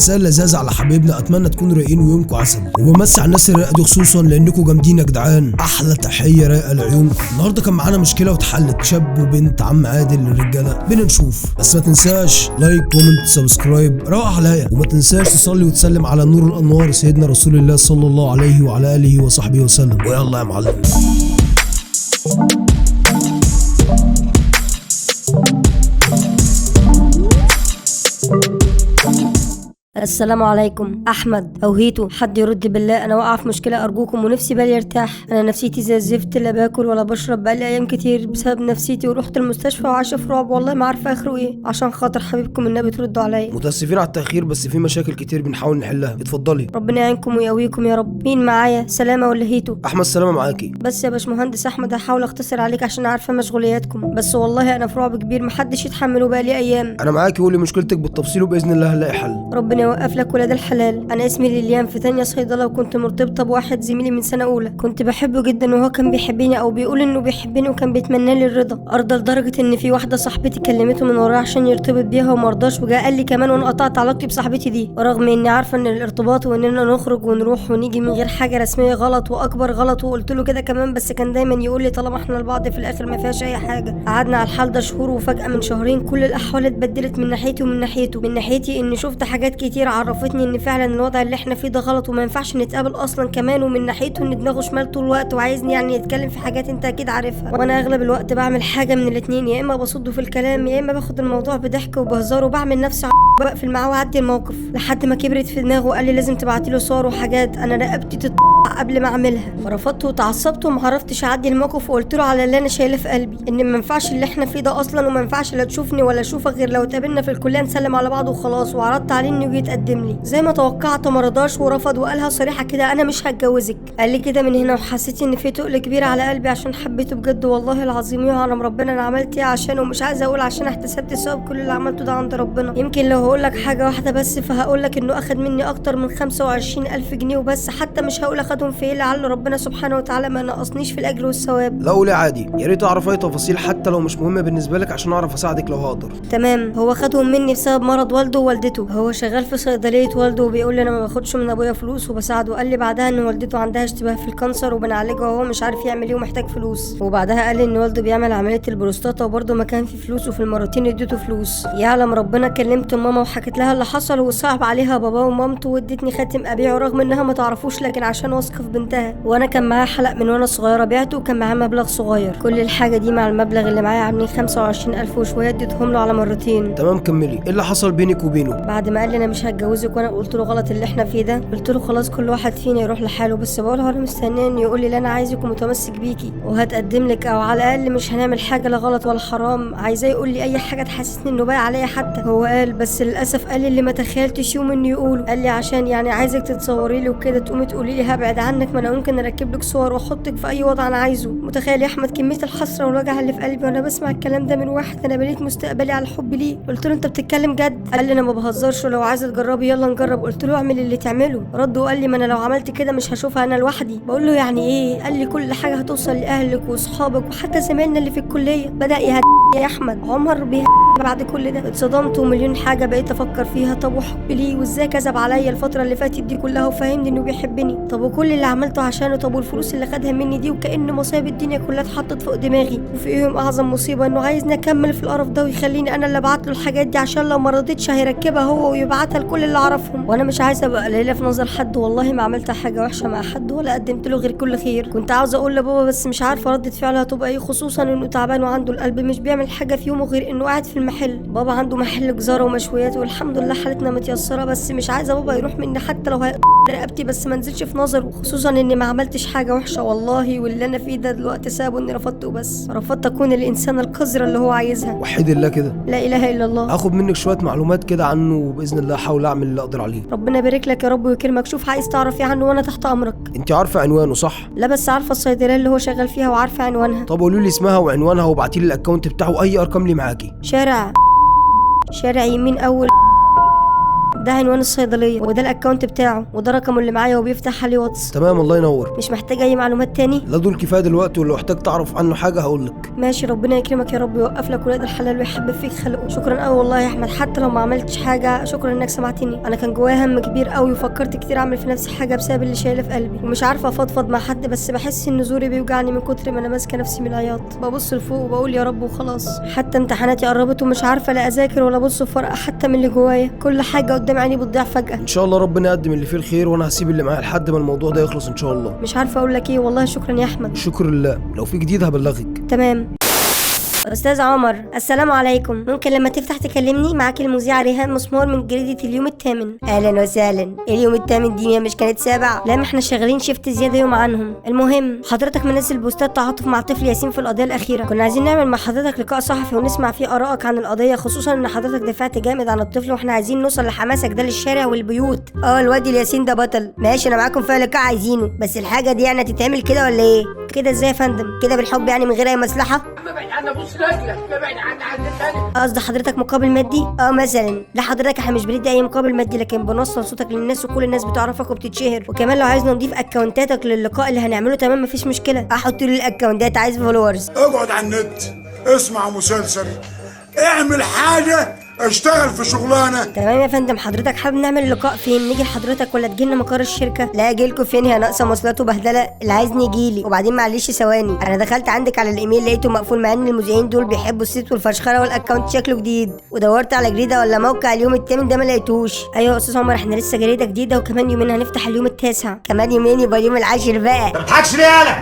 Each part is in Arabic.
مساء اللذاذ على حبايبنا، اتمنى تكونوا رايقين ويومكم عسل، وبمسي على الناس الرايقه دي خصوصا لانكم جامدين يا جدعان. احلى تحيه رايقه لعيونكم. النهارده كان معانا مشكله واتحلت، شاب وبنت عم عادل للرجاله بنشوف. بس ما تنساش لايك كومنت سبسكرايب، روق عليا، وما تنساش تصلي وتسلم على نور الانوار سيدنا رسول الله صلى الله عليه وعلى اله وصحبه وسلم. ويلا يا معلم. السلام عليكم. احمد او هيتو، حد يرد بالله، انا واقعه في مشكله ارجوكم ونفسي بالي يرتاح. انا نفسيتي زي الزفت، لا باكل ولا بشرب بقالي ايام كتير بسبب نفسيتي، ورحت المستشفى وعايشه في رعب والله ما عارفه اخره ايه. عشان خاطر حبيبكم النبي تردوا عليا. متاسفين على التاخير بس في مشاكل كتير بنحاول نحلها، اتفضلي. ربنا يعينكم ويقويكم يا رب. مين معايا، سلامه ولا هيتو؟ احمد سلامه معاكي. بس يا باشمهندس احمد هحاول اختصر عليك عشان عارفه مشغولياتكم، بس والله انا في رعب كبير محدش يتحمله بقالي ايام. انا معاكي، قولي مشكلتك بالتفصيل وباذن الله هنلاقي حل. ربنا يوقف لك ولاد الحلال. انا اسمي ليليان، في تانية صيدله، وكنت مرتبطه بواحد زميلي من سنه اولى. كنت بحبه جدا وهو كان بيحبني او بيقول انه بيحبني، وكان بيتمنى لي الرضا ارضى، لدرجه ان في واحده صاحبتي كلمته من ورايا عشان يرتبط بيها ومرضاش، وجا قال لي كمان، وانا قطعت علاقتي بصاحبتي دي، ورغم اني عارفه ان الارتباط واننا نخرج ونروح ونيجي من غير حاجه رسميه غلط واكبر غلط، وقلت له كده كمان، بس كان دايما يقول لي طالما احنا لبعض في الاخر ما فيهاش اي حاجه. قعدنا على الحال ده شهور، وفجاه من شهرين كل الاحوال اتبدلت من ناحيتي ومن ناحيته. من ناحيتي اني شفت حاجات كتير عرفتني ان فعلا الوضع اللي احنا فيه ده غلط وما ينفعش نتقابل اصلا كمان، ومن ناحيته ان دماغه شمال طول الوقت وعايزني يعني يتكلم في حاجات انت اكيد عارفها، وانا اغلب الوقت بعمل حاجه من الاتنين، يا اما بصده في الكلام يا اما باخد الموضوع بضحك وبهزار وبعمل نفسي بقفل معاه واعدي الموقف، لحد ما كبرت في دماغه وقال لي لازم تبعتيله صور وحاجات. انا رقبتي تتقطع قبل ما اعملها، فرفضت وتعصبت وما عرفتش اعدي الموقف، وقلت له على اللي انا شايله في قلبي، ان ما ينفعش اللي احنا فيه ده اصلا، وما ينفعش لا تشوفني ولا اشوفك غير لو اتقابلنا في الكليه نسلم على بعض وخلاص. وعرضت عليه انه يجي يتقدم لي زي ما توقعت، ما رضاش ورفض وقالها صريحه كده، انا مش هتجوزك. قال لي كده من هنا، وحسيت ان في تقل كبير على قلبي عشان حبيته بجد والله العظيم. يعلم ربنا انا عملت ايه عشانه، ومش عايزه اقول عشان احتسبت ثواب كل اللي عملته ده عند ربنا. يمكن لو هقول لك حاجه واحده بس فهقول لك انه اخد مني اكتر من 25,000 جنيه وبس، حتى مش هقول اخدهم في ايه، لعل ربنا سبحانه وتعالى ما نقصنيش في الاجر والثواب. لا قولي عادي، يا ريت اعرف اي تفاصيل حتى لو مش مهمه بالنسبه لك عشان اعرف اساعدك لو هقدر. تمام، هو خدهم مني بسبب مرض والده ووالدته. هو شغال في صيدليه والده، وبيقول لي انا ما باخدش من ابويا فلوس وبساعده. قال لي بعدها ان والدته عندها اشتباه في الكانسر وبنعالجه وهو مش عارف يعمل ايه ومحتاج فلوس. وبعدها قال لي ان والده بيعمل عمليه البروستاتا وبرده ما كان في فلوس، وفي المرتين اديته فلوس. يعلم ربنا كلمت ماما وحكيت لها اللي حصل، وصعب عليها بابا ومامته، وادتني خاتم ابيعه رغم انها ما تعرفوش، لكن عشان واثقه في بنتها. وانا كان معايا حلق من وانا صغيره بعته، وكان معاه مبلغ صغير. كل الحاجه دي مع المبلغ اللي معايا عاملين 25,000 وشويه، اديتهم له على مرتين. تمام كملي، ايه اللي حصل بينك وبينه؟ بعد ما قال لي انا مش هتجوزك، وانا قلت له غلط اللي احنا فيه ده، قلت له خلاص كل واحد فينا يروح لحاله، بس بقولها وانا مستنيه يقول لي لا انا عايزك ومتمسك بيكي وهتقدم لك، او على الاقل مش هنعمل حاجه لا غلط ولا حرام. عايزاه يقول لي اي حاجه تحسسني انه باقي عليا حتى. هو قال، بس للاسف قال لي اللي ما تخيلتش يوم انه يقوله. قال لي عشان يعني عايزك تتصوري لي وكده، تقومي تقولي لي هبعد عنك، ما انا ممكن اركب لك صور واحطك في اي وضع انا عايزه. متخيل يا احمد كميه الحسره والوجع اللي في قلبي وانا بسمع الكلام ده من واحد انا بنيت مستقبلي على الحب ليه. قلت له انت بتتكلم جد؟ قال لي انا ما بهزرش، ولو عايزه تجربي يلا نجرب. قلت له اعمل اللي تعمله. رد وقال لي ما انا لو عملت كده مش هشوفها انا لوحدي. بقول له يعني ايه؟ قال لي كل حاجه هتوصل لاهلك واصحابك وحتى زمايلنا اللي في الكليه. بدا يا احمد عمر بعد كل ده اتصدمت ومليون حاجه بقيت افكر فيها. طب وحبي ليه، وازاي كذب عليا الفتره اللي فاتت دي كلها وفهمني انه بيحبني؟ طب وكل اللي عملته عشانه؟ طب والفلوس اللي خدها مني دي؟ وكأن مصايب الدنيا كلها اتحطت فوق دماغي. وفي ايهم اعظم مصيبه انه عايزني اكمل في القرف ده ويخليني انا اللي ابعت له الحاجات دي، عشان لو ما رضيتش هيركبها هو ويبعتها لكل اللي اعرفهم. وانا مش عايزه ابقى قليله في نظر حد، والله ما عملت حاجه وحشه مع حد ولا قدمت له غير كل خير. كنت عاوزه اقول لبابا بس مش عارفه ردة فعله هتبقى ايه، خصوصا انه تعبان وعنده القلب مش بيعمل حاجه في يومه غير انه قاعد في المحل. بابا عنده محل جزاره ومشويات والحمد لله حالتنا متيسره، بس مش عايزه بابا يروح مني حتى لو رقبتي، بس ما نزلش في نظره، خصوصا اني ما عملتش حاجه وحشه والله، واللي انا فيه ده دلوقتي سابه اني رفضته، بس رفضت اكون الانسانه القذره اللي هو عايزها. وحيد الله كده، لا اله الا الله. اخد منك شويه معلومات كده عنه وباذن الله احاول اعمل اللي اقدر عليه. ربنا يبارك لك يا رب ويكرمك. شوف عايز تعرف ايه عنه وانا تحت امرك. انت عارفه عنوانه صح؟ لا بس عارفه الصيدليه اللي هو شغال فيها وعارفه عنوانها. طب قولي لي اسمها وعنوانها وابعتي لي الاكونت بتاعه اي ارقام لي معاكي. شارع يمين اول ده عنوان الصيدليه، وده الاكونت بتاعه، وده رقمه اللي معايا وبيفتح عليه واتس. تمام الله ينور. مش محتاج اي معلومات تاني؟ لا دول كفايه دلوقتي، ولو احتاج تعرف عنه حاجه هقولك. ماشي، ربنا يكرمك يا رب ويوقف لك ولاد الحلال ويحبب فيك خلقه. شكرا قوي والله يا احمد، حتى لو ما عملتش حاجه شكرا انك سمعتني. انا كان جوايا هم كبير قوي وفكرت كتير اعمل في نفسي حاجه بسبب اللي شايله في قلبي، ومش عارفه افضفض مع حد، بس بحس ان زوري بيوجعني من كتر ما انا ماسكه نفسي من العياط. ببص لفوق وبقول يا رب وخلاص. حتى امتحاناتي قربت ومش عارفه لا اذاكر ولا ابص في ورقه حتى من اللي جوايا، كل حاجه قدام عيني بتضيع فجاه. ان شاء الله ربنا يقدم اللي فيه الخير، وانا هسيب اللي معايا لحد ما الموضوع ده يخلص ان شاء الله. مش عارفه اقول لك ايه والله. شكرا يا احمد. شكر لله، لو في جديد هبلغك. تمام. استاذ عمر، السلام عليكم. ممكن لما تفتح تكلمني؟ معاك المذيعه ريهام مسمار من جريده اليوم الثامن. اهلا وسهلا. اليوم الثامن دي مش كانت 7؟ لا ما احنا شغالين شيفت زياده يوم عنهم. المهم حضرتك منزل بوستات تعاطف مع الطفل ياسين في القضيه الاخيره، كنا عايزين نعمل مع حضرتك لقاء صحفي ونسمع فيه ارائك عن القضيه، خصوصا ان حضرتك دفعت جامد عن الطفل، واحنا عايزين نوصل لحماسك ده للشارع والبيوت. الواد الياسين ده بطل. ماشي انا معاكم في لقاء عايزينه، بس الحاجه دي يعني تتعمل كده ولا ايه؟ كده ازاي يا فندم؟ كده بالحب يعني من غير اي مصلحه؟ انا بص رجلك ابعد عن الثاني. قصد حضرتك مقابل مادي؟ مثلا. لا حضرتك احنا مش بندي اي مقابل مادي، لكن بنوصل صوتك للناس وكل الناس بتعرفك وبتتشهر. وكمان لو عايزنا نضيف اكونتاتك للقاء اللي هنعمله تمام مفيش مشكله. احط لي الاكونتات، عايز فولورز. اقعد على النت، اسمع مسلسل، اعمل حاجه، اشتغل في شغلانه. تمام يا فندم. حضرتك حابب نعمل لقاء فين؟ نيجي لحضرتك ولا تجيلنا مقر الشركه؟ لا اجيلكوا فين؟ هي ناقصه مواصلات وبهدله؟ اللي عايزني يجيلي. وبعدين معلش ثواني، انا دخلت عندك على الايميل لقيته مقفول، مع ان المذيعين دول بيحبوا الصيت والفشخره والاكونت شكله جديد، ودورت على جريده ولا موقع اليوم الثامن ده ما لقيتوش. ايوه يا استاذ عمر، احنا لسه جريده جديده وكمان يومين هنفتح اليوم التاسع. كمان يومين يبقى اليوم العاشر بقى. ما تضحكش ليه يالا؟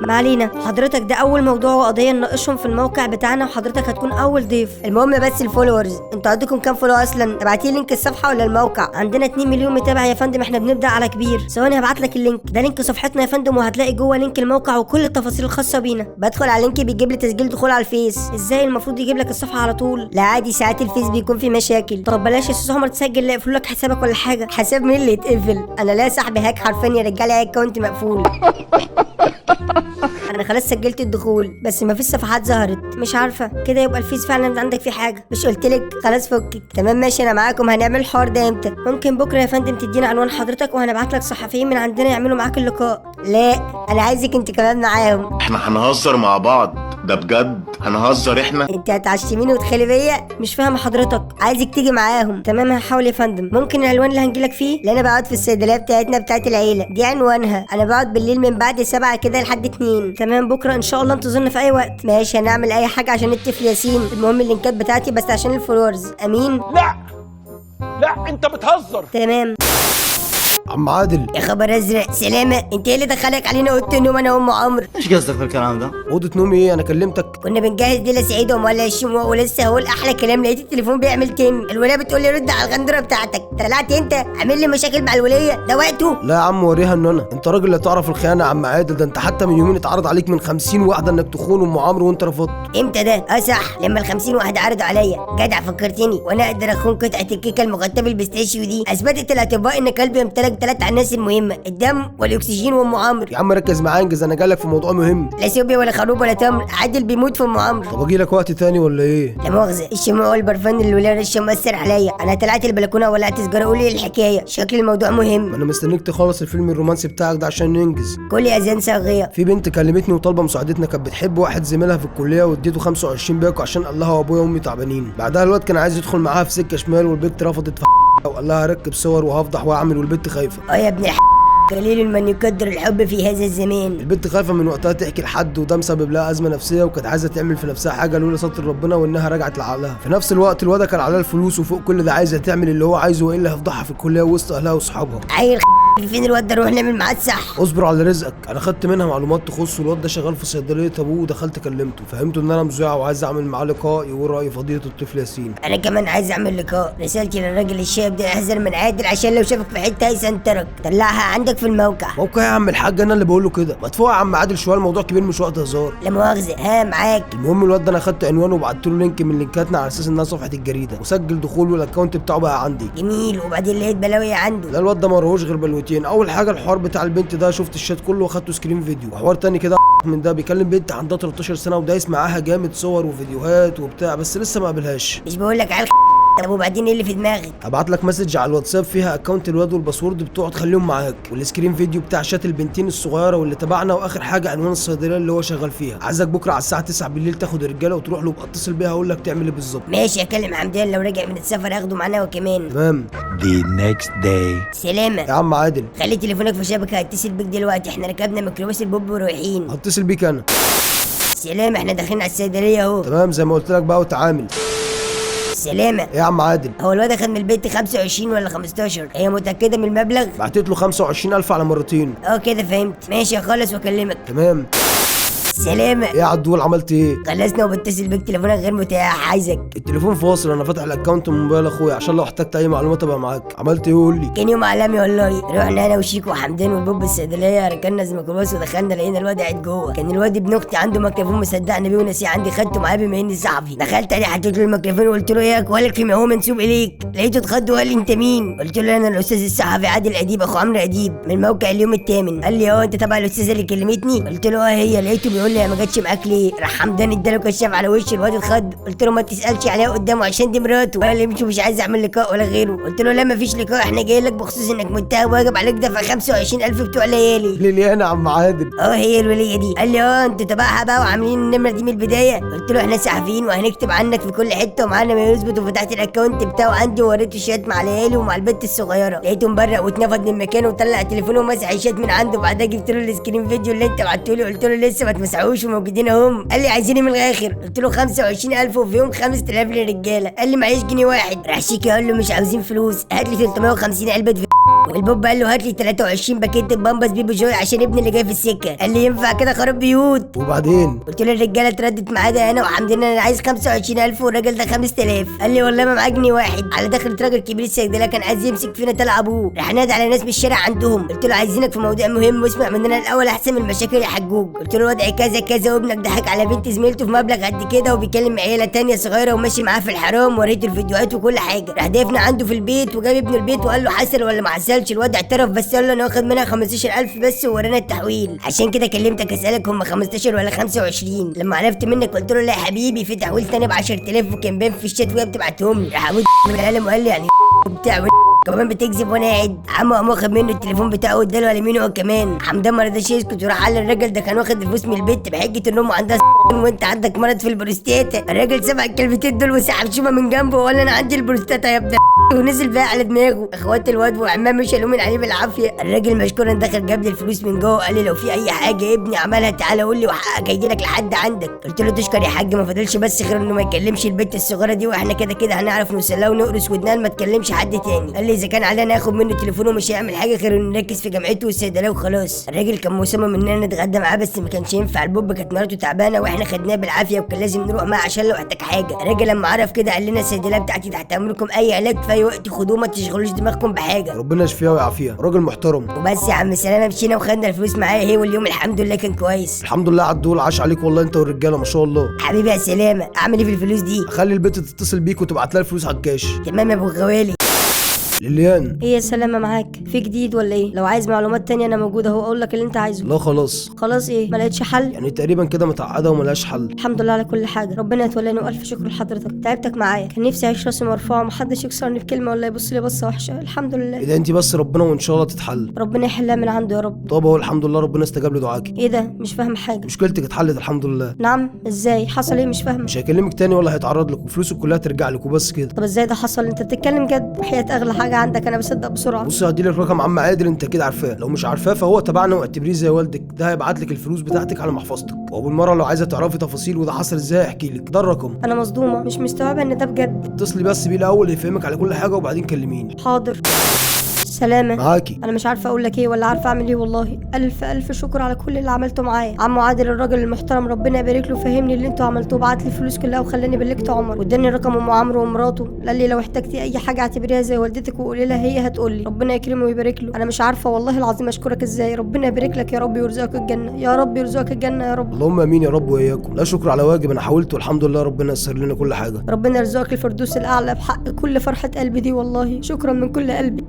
ما علينا. حضرتك ده اول موضوع وقضيه نناقشهم في الموقع بتاعنا، وحضرتك هتكون اول ضيف. المهم بس الفولورز، انتوا عندكم كام فولو اصلا؟ ابعتي لينك الصفحه ولا الموقع. عندنا 2 مليون متابع يا فندم، احنا بنبدا على كبير. ثواني هبعت لك اللينك، ده لينك صفحتنا يا فندم، وهتلاقي جوه لينك الموقع وكل التفاصيل الخاصه بينا. بدخل على اللينك بيجيب لي تسجيل دخول على الفيس. ازاي المفروض يجيب لك الصفحه على طول؟ لا عادي، ساعات الفيس بيكون فيه مشاكل. طب بلاش يا استاذ عمر تسجل، لا يقفلوا لك حسابك ولا حاجه. حساب مين اللي يتقفل؟ انا لا صاحبي هاك حرفيا يا رجاله، اكونت مقفول. انا خلاص سجلت الدخول بس مفيش صفحات ظهرت. مش عارفه، كده يبقى الفيس فعلا عندك فيه حاجه. مش قلتلك؟ خلاص فكك. تمام ماشي انا معاكم. هنعمل الحوار ده امتى؟ ممكن بكره يا فندم تدينا عنوان حضرتك وهنبعت لك صحفيين من عندنا يعملوا معاك اللقاء. لا انا عايزك انت كمان معاهم. احنا هنهزر مع بعض، ده بجد هنهزر احنا. انت هتعشميني وتخلي بيا؟ مش فاهمه حضرتك. عايزك تيجي معاهم. تمام هحاول يا فندم. ممكن العنوان اللي هنجيلك فيه؟ اللي انا بقعد في الصيدليه بتاعتنا بتاعت العيله دي عنوانها. انا بقعد بالليل من بعد 7 كده لحد 2. تمام بكره ان شاء الله انتظرنا في اي وقت. ماشي هنعمل اي حاجه عشان الطفل ياسين. المهم اللينكات بتاعتي بس عشان الفولورز. امين. لا انت بتهزر. تمام. عم عادل، يا خبر ازرق، سلامه. انت ايه اللي دخلك علينا اوضه النوم انا وام عمرو؟ ايش قصدك بالكلام ده؟ اوضه نومي ايه؟ انا كلمتك. كنا بنجهز ليله سعيده ومولع الشموع ولسه هقول احلى كلام، لقيت التليفون بيعمل تن. الولايه بتقول لي رد على الغندره بتاعتك. طلعت انت عامل لي مشاكل مع الوليه، ده وقته؟ لا يا عم وريها ان انت راجل لا تعرف الخيانه يا عم عادل. ده انت حتى من يومين اتعرض عليك من 50 واحده انك تخون ام عمرو وانت رفضت. امتى ده؟ صح، لما ال50 واحد عرضوا عليا. جدع فكرتني. وانا اقدر اخون قطعه الكيكه المغطاه بالبيستاشيو دي؟ اثبتت الاطباء ان قلبي يمتلك 3 عناصر مهمه، الدم والاكسجين وام عمرو. يا عم ركز معايا انجز، انا جايلك في موضوع مهم. لا سوبيا ولا خروب ولا تمر، عادل بيموت في ام عمرو. طب اجي لك وقت تاني ولا ايه؟ لا مؤاخذه، الشموع والبرفان اللي الولايه رشه مؤثر عليا. انا طلعت البلكونه ولعت سجاره. قولي ايه الحكايه؟ شكل الموضوع مهم. انا مستنيك تخلص الفيلم الرومانسي بتاعك ده عشان ننجز. كل اذان صاغيه. في بنت كلمتني وطالبه مساعدتنا، كانت بتحب واحد زميلها في الكليه واديته 25 باكو عشان قال لها وابويا وامي تعبانين. بعدها الواد كان عايز يدخل معاها في سكه شمال والبنت رفضت وقال لها هركب صور وهفضح واعمل، والبنت خايفه. يا ابن قليل من يقدر الحب في هذا الزمان. البنت خايفه من وقتها تحكي لحد، وده مسبب لها ازمه نفسيه، وكانت عايزه تعمل في نفسها حاجه لولا ستر ربنا وانها رجعت لعقلها. في نفس الوقت الواد كان عليها الفلوس، وفوق كل ده عايزه تعمل اللي هو عايزه والا هيفضحها في الكليه وسط اهلها واصحابها. عيل فين الواد ده؟ نروح نعمل معاه الصح. اصبر على رزقك. انا خدت منها معلومات تخص الواد ده، شغال في صيدليه ابوه، ودخلت كلمته فهمته ان انا مذيع وعايز اعمل معاه لقاء يقول راي فضيله الطفل ياسين. انا كمان عايز اعمل لقاء. رسالتي للراجل الشاب ده احذر من عادل عشان لو شافك في حته هيسنترك. طلعها عندك في الموقع. موقع يا عم الحاج؟ انا اللي بقول له كده. ما تفوق يا عم عادل شويه، الموضوع كبير مش وقت هزار. لا مؤاخذه. معاك. المهم الواد ده انا خدت عنوانه وبعت له لينك من لينكاتنا على اساس انها صفحه الجريده، وسجل دخول والاكونت بتاعه بقى عندي. جميل. وبعدين لقيت بلاوي عنده. لا الواد ده ما راهوش غير بلوتين. اول حاجه الحوار بتاع البنت ده، شفت الشات كله واخدته سكرين فيديو، وحوار تاني كده من ده بيكلم بنت عندها 13 سنه ودايس معاها جامد صور وفيديوهات وبتاع، بس لسه ما قابلهاش. مش بقول لك عيال طب وبعدين ايه اللي في دماغك؟ هبعت لك مسج على الواتساب فيها اكونت الواد والباسورد بتوعه تخليهم معاك، والسكرين فيديو بتاع شات البنتين الصغيره واللي تبعنا، واخر حاجه عنوان الصيدليه اللي هو شغال فيها. عايزك بكره على الساعه 9 بالليل تاخد الرجاله وتروح له، اتصل بيها اقول لك تعمل ايه بالظبط. ماشي، اكلم حمدان لو رجع من السفر اخده معانا وكمان. تمام. The next day. سلامة يا عم عادل خلي تليفونك في شبكة، هتصل بيك دلوقتي، احنا ركبنا ميكروباص البوب ورايحين. هتصل بيك انا. سلامة احنا داخلين على الصيدلية اهو. تمام زي ما قلت لك بقى وتعامل. سلامة يا عم عادل هو الواد اخد من البيت 25 ولا 15؟ هي متأكدة من المبلغ؟ بعتت له 25,000 على مرتين. كده فهمت. ماشي اخلص واكلمك. تمام. سلامة ايه يا عدول عملت ايه؟ خلصنا وبتصل بيك، تليفونك غير متاح، عايزك. التليفون فاصل، انا فاتح الاكونت من موبايل اخويا عشان لو احتجت اي معلومات ابقى معاك. عملت ايه قول لي؟ كان يوم عالمي والله. رحنا انا وشيكو وحمدان والبوب الصيدليه، ركننا الميكروباص ودخلنا لقينا الواد قاعد جوه. كان الواد ابن اختي عنده ميكروفون مصدقني بيه ونسيه عندي، خدته معاه بما اني صحفي. دخلت عليه حطيت له الميكروفون وقلت له اياك ولك ما هو منسوب اليك. لقيته اتخض وقال لي انت مين؟ قلت له انا الاستاذ الصحفي عادل اديب اخو عمرو اديب من موقع اليوم الثامن. قال لي انت تبع الاستاذه اللي كلمتني؟ قلت له هي. لقيته بيقول لي ما جاتش معاك ليه؟ راح حمدان اداله كشاف على وش الواد اتخض. قلت له ما تسالش عليها قدامه عشان دي مراته. قال لي مش عايز اعمل لقاء ولا غيره. قلت له لا مفيش لقاء، احنا جايين لك بخصوص انك متهم واجب عليك دفع 25,000 بتوع ليالي. ليليانا يا عم عادل. هي الوليه دي. قال لي انتوا تبعها بقى وعاملين النمره دي من البدايه؟ قلت له احنا صحفيين وهنكتب عنك في كل حته ومعانا ما يثبت، وفتحت الاكونت بتاعه عندي ووريته الشات مع ليالي ومع البت الصغيره. لقيته مبرق واتنفض من مكانه وطلع تليفونه ومسح الشات من عنده. بعدها جبت له السكرين فيديو اللي انت بعته لي، قلت له لسه ما اتمسحوش وموجودين اهم. قال لي عايزيني من الاخر. قلت له 25,000 وفيهم 5,000 للرجاله. قال لي معيش جنيه واحد. راح شيكي قال له مش عاوزين فلوس، هات لي 350 علبه والبوب قال له هات لي 23 باكيت بامبس بيبي جوي عشان ابني اللي جاي في السكه. قال لي ينفع كده خراب بيوت؟ وبعدين قلت له الرجاله اتردت معايا انا وحمدان انا عايز 25,000 والراجل ده 5,000. قال لي والله ما معاه جنيه واحد. على دخلت راجل كبير الصيدليه كان عايز يمسك فينا تلع ابوه. راح نادى على ناس من الشارع عندهم. قلت له عايزينك في موضوع مهم واسمع مننا الاول احسن من المشاكل يا حجوج. قلت له الوضع كذا كذا وابنك ضحك على بنت زميلته في مبلغ قد كده وبيكلم عيله تانيه صغيره وماشي معاه في الحرام، وريته الفيديوهات وكل حاجه. راح ضيفنا عنده في البيت وجاب ابنه البيت وقال له حصل ولا ما حصلش. الواد اعترف بس قال له انا واخد منها 15,000 بس وورانا التحويل. عشان كده كلمتك اسالك هم 15 ولا 25. لما عرفت منك قلت له لا يا حبيبي في تحويل تاني ب 10,000 وكان باين في الشات وهي بتبعتهم لي. راح ابو من القلم وقال لي يعني بتاع كمان بتكذب وانا قاعد. عمو قام واخد منه التليفون بتاعه واداله على يمينه هو كمان. حمدان ما رضاش يسكت وراح قال للراجل ده كان واخد الفلوس من البيت بحجه ان امه عندها وانت عندك مرض في البروستاتا. الراجل سمع الكلمتين دول وسحب شومه من جنبه وقال انا عندي البروستاتا يا ابني ونزل بقى على دماغه. اخوات الواد وعمامه شالوه من عليه بالعافيه. الراجل مشكورا دخل جاب لي الفلوس من جوه وقال لي لو في اي حاجه ابني عملها تعالى قول لي وحقك هيجي لك لحد عندك. قلت له تشكر يا حاج، ما فاضلش بس غير انه ما يكلمش البت الصغيره دي واحنا كده كده هنعرف نوصلها ونقرص ودنها ما تكلمش حد تاني. قال لي اذا كان علينا ناخد منه تليفونه ومش هيعمل حاجه غير انه نركز في جامعته والصيدليه وخلاص. الراجل كان مصمم اننا نتغدى معاه بس ما كانش ينفع، البوب كانت مراته تعبانه واحنا خدناه بالعافيه وكان لازم نروح معاه عشان لو احتاج حاجه. الراجل لما عرف كده قال لنا الصيدليه بتاعتي تحت امركم، اي علاج في اي وقت خدوه ما تشغلوش دماغكم بحاجه. ربنا يشفيها ويعافيها، راجل محترم. وبس يا عم سلامه مشينا وخدنا الفلوس معايا هي، واليوم الحمد لله كان كويس. الحمد لله عدول، عاش عليك والله انت والرجاله ما شاء الله. حبيبي يا سلامه اعمل ايه في الفلوس دي؟ خلي البت تتصل بيك وتبعت لها الفلوس على الكاش. تمام يا ابو غوالي. ليليان ايه يا سلامة معاك؟ في جديد ولا ايه؟ لو عايز معلومات تانية انا موجودة اهو اقول لك اللي انت عايزه. لا خلاص. خلاص ايه؟ ما لقيتش حل؟ يعني تقريبا كده متعقده وملهاش حل. الحمد لله على كل حاجة، ربنا يتولاني والف شكر لحضرتك، تعبتك معايا، كان نفسي اعيش راسي مرفوعة ومحدش يكسرني بكلمة ولا يبص لي بصة وحشة. الحمد لله. اذا انت بس ربنا وان شاء الله تتحل. ربنا يحلها من عنده يا رب. طب اهو الحمد لله ربنا استجاب لدعائك. ايه ده؟ مش فاهم حاجة. مشكلتك اتحلت الحمد لله. نعم ازاي؟ حصل ايه؟ مش فاهمة. مش هيكلمك تاني ولا هيتعرض لك وفلوسك كلها ترجع لك وبس كده. طب ازاي ده حصل؟ انت بتتكلم جد؟ وحياة اغلى حاجة عندك انا بصدق بسرعة. بص هديلك رقم عم عادل انت كده عارفاه، لو مش عارفاه فهو تبعنا واعتبريه زي والدك، ده هيبعت لك الفلوس بتاعتك على محفظتك، وبالمره لو عايزه تعرفي تفاصيل وده حصل ازاي احكي لك، ده الرقم. انا مصدومة مش مستوعبة ان ده بجد. اتصلي بس بيه الاول يفهمك على كل حاجه وبعدين كلميني. حاضر. سلامة معاكي. انا مش عارفه اقول لك ايه ولا عارفه اعمل ايه والله. الف الف شكر على كل اللي عملته معايا. عمو عادل الراجل المحترم ربنا يبارك له فهمني اللي انتوا عملتوه، بعت لي الفلوس كلها وخلاني بلكت عمر واداني رقم ام عمرو ومراته، قال لي لو احتجتي اي حاجه اعتبريها زي والدتك وقولي لها هي هتقول لي. ربنا يكرمه ويبارك له. انا مش عارفه والله العظيم اشكرك ازاي. ربنا يبارك لك يا رب ويرزقك الجنه، يا رب يرزقك الجنه يا رب. اللهم امين يا رب واياكم. لا شكر على واجب، انا حاولت والحمد لله ربنا يسر لنا كل حاجه. ربنا يرزقك الفردوس الاعلى بحق كل فرحه قلبي دي والله، شكرا من كل قلبي.